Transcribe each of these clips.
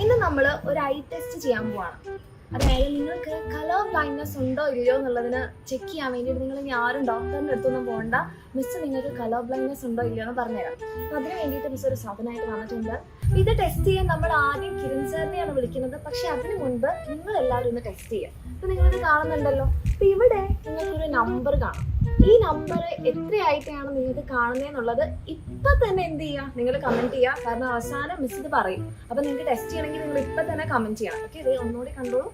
ഇന്ന് നമ്മൾ ഒരു ഐ ടെസ്റ്റ് ചെയ്യാൻ പോവാണ്. അതായത് നിങ്ങൾക്ക് കളർ ബ്ലൈൻഡ്നെസ് ഉണ്ടോ ഇല്ലയോ എന്നുള്ളതിന് ചെക്ക് ചെയ്യാൻ വേണ്ടിയിട്ട് നിങ്ങൾ ഇനി ആരും ഡോക്ടറിൻ്റെ അടുത്തൊന്നും പോകണ്ട. മിസ് നിങ്ങൾക്ക് കളർ ബ്ലൈൻഡ്നെസ് ഉണ്ടോ ഇല്ലയോ എന്ന് പറഞ്ഞുതരാം. അപ്പം അതിന് വേണ്ടിയിട്ട് മിസ് ഒരു സാധനമായിട്ട് വന്നിട്ടുണ്ട്. ഇത് ടെസ്റ്റ് ചെയ്യാൻ നമ്മൾ ആദ്യം കിരൺ സാറിനെയാണ് വിളിക്കുന്നത്. പക്ഷെ അതിന് മുൻപ് നിങ്ങൾ എല്ലാവരും ഒന്ന് ടെസ്റ്റ് ചെയ്യുക. അപ്പം നിങ്ങളിത് കാണുന്നുണ്ടല്ലോ. അപ്പം ഇവിടെ നിങ്ങൾക്കൊരു നമ്പർ കാണാം. ഈ നമ്പർ എത്രയായിട്ടാണ് നിങ്ങൾക്ക് കാണുന്നതെന്നുള്ളത് ഇപ്പം തന്നെ എന്ത് ചെയ്യുക, നിങ്ങൾ കമൻറ്റ് ചെയ്യുക. കാരണം അവസാനം മിസ് ഇത് പറയും. അപ്പം നിങ്ങൾക്ക് ടെസ്റ്റ് ചെയ്യണമെങ്കിൽ നിങ്ങൾ ഇപ്പം തന്നെ കമൻറ്റ് ചെയ്യണം. ഓക്കെ, ഇത് ഒന്നുകൂടി കണ്ടോളൂ.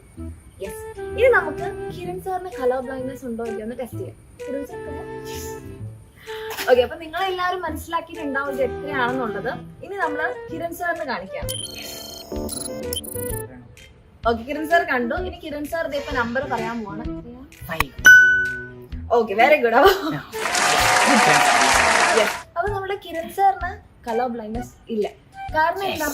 യെസ്, ഇനി നമുക്ക് കിരൺ സാറിന് കളർ ബ്ലൈൻഡ്നെസ് ഉണ്ടോ ഇല്ലയോ എന്ന് ടെസ്റ്റ് ചെയ്യാം. കിരൺ സാർ ഓക്കെ, അപ്പം നിങ്ങളെല്ലാവരും മനസ്സിലാക്കിയിട്ടുണ്ടാവും ഇത് എത്രയാണെന്നുള്ളത്. ഇനി നമ്മൾ കിരൺ സാറിന് കാണിക്കാം. ഓക്കെ, കിരൺ സാർ കണ്ടു. ഇനി കിരൺ സാർ ഇപ്പൊ നമ്പർ പറയാൻ പോവാണ്. Okay, very good. അപ്പൊ നമ്മുടെ കിരൺ സാറിന് കളർ ബ്ലൈൻഡ്നെസ് ഇല്ല. കാരണം എന്താ,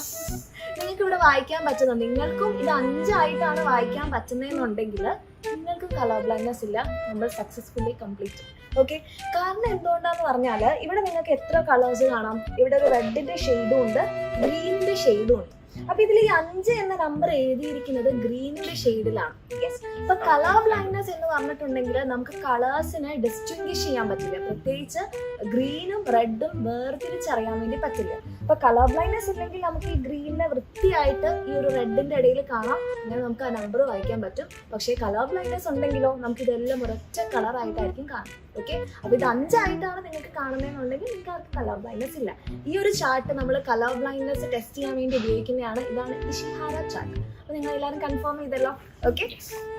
നിങ്ങൾക്ക് ഇവിടെ വായിക്കാൻ പറ്റുന്നത്, നിങ്ങൾക്കും ഇത് 5 ആയിട്ടാണ് വായിക്കാൻ പറ്റുന്നതെന്നുണ്ടെങ്കിൽ നിങ്ങൾക്ക് കളർ ബ്ലൈൻഡ്നെസ് ഇല്ല. നമ്മൾ സക്സസ്ഫുള്ളി കംപ്ലീറ്റ്. ഓക്കെ, കാരണം എന്തുകൊണ്ടാന്ന് പറഞ്ഞാൽ ഇവിടെ നിങ്ങൾക്ക് എത്ര കളേഴ്സ് കാണാം. ഇവിടെ ഒരു റെഡിന്റെ ഷെയ്ഡും ഉണ്ട്, ഗ്രീനിന്റെ ഷെയ്ഡും ഉണ്ട്. അപ്പൊ ഇതിൽ ഈ 5 എന്ന നമ്പർ എഴുതിയിരിക്കുന്നത് ഗ്രീനിന്റെ ഷെയ്ഡിലാണ്. യെസ്, ഇപ്പൊ കളർ ബ്ലൈൻഡ്നെസ് എന്ന് പറഞ്ഞിട്ടുണ്ടെങ്കിൽ നമുക്ക് കളേഴ്സിനെ ഡിസ്റ്റിംഗ്വിഷ് ചെയ്യാൻ പറ്റില്ല. പ്രത്യേകിച്ച് ഗ്രീനും റെഡും വേർതിരിച്ചറിയാൻ വേണ്ടി പറ്റില്ല. അപ്പൊ കളർ ബ്ലൈൻഡ്നെസ് ഇല്ലെങ്കിൽ നമുക്ക് ഈ ഗ്രീനിനെ വൃത്തിയായിട്ട് ഈ ഒരു റെഡിന്റെ ഇടയിൽ കാണാം. അങ്ങനെ നമുക്ക് ആ നമ്പർ വായിക്കാൻ പറ്റും. പക്ഷേ കളർ ബ്ലൈൻഡ്നെസ് ഉണ്ടെങ്കിലോ നമുക്ക് ഇതെല്ലാം ഒരൊറ്റ കളർ ആയിട്ടായിരിക്കും കാണും. ഓക്കെ, അപ്പൊ ഇത് 5 ആയിട്ടാണ് നിങ്ങൾക്ക് കാണുന്നതെന്നുണ്ടെങ്കിൽ നിങ്ങൾക്ക് അവർക്ക് കളർ ബ്ലൈൻഡ്നെസ് ഇല്ല. ഈ ഒരു ചാർട്ട് നമ്മൾ കളർ ബ്ലൈൻഡ്നെസ് ടെസ്റ്റ് ചെയ്യാൻ വേണ്ടി ഉപയോഗിക്കുന്നതാണ്. ഇതാണ് ഇഷിഹാര ചാർട്ട്. അപ്പൊ നിങ്ങൾ എല്ലാവരും കൺഫേം ചെയ്തല്ലോ. ഓക്കെ.